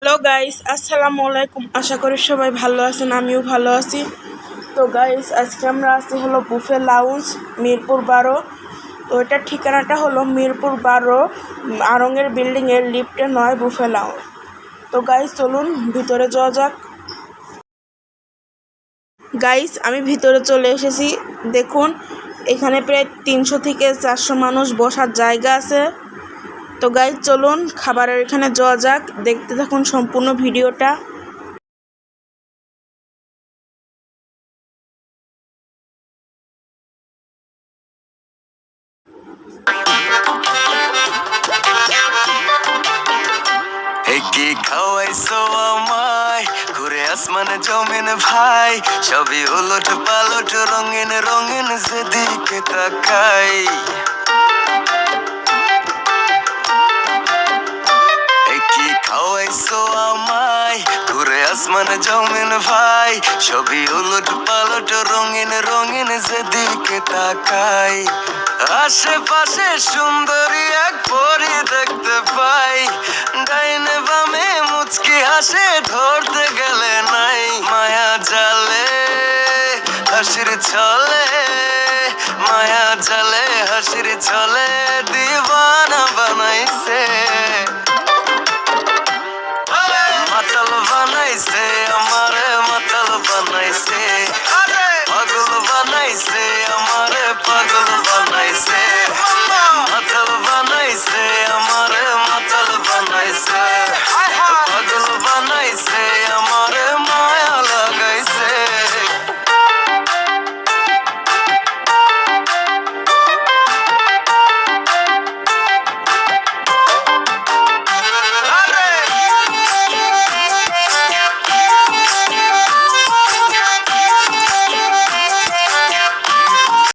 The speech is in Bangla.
হ্যালো গাইস, আসসালামু আলাইকুম। আশা করি সবাই ভালো আছেন, আমিও ভালো আছি। তো গাইস, আজকে আমরা আছি হলো বুফে লাউঞ্জ, মিরপুর 12। তো এটার ঠিকানাটা হলো মিরপুর 12 আড়ংয়ের বিল্ডিংয়ের লিফটে 9, বুফে লাউঞ্জ। তো গাইস, চলুন ভিতরে যাওয়া যাক। গাইস, আমি ভিতরে চলে এসেছি। দেখুন, এখানে প্রায় 300 থেকে 400 মানুষ বসার জায়গা আছে। তো গাইস, চলুন খাবারের এখানে যাওয়া যাক, দেখতে থাকুন সম্পূর্ণ ভিডিওটা। কি খাওয়াইছো আমায়, ঘুরে আসমানে জমিন ভাই, সবই উলট পালট রঙিন রঙিন যেদিকে তাকাই। কি খাওয়াইছো আমায়, ঘুরে আসমানে জমিন ভাই, সবই উলট পালট রঙিন রঙিন যেদিকে তাকাই। আশেপাশে সুন্দরী এক পরি দেখতে পাই, ডাইনে বামে মুচকি হাসে, ধরতে গেলে নাই। মায়া জালে হাসির ছলে, মায়া জালে হাসির ছলে দিবা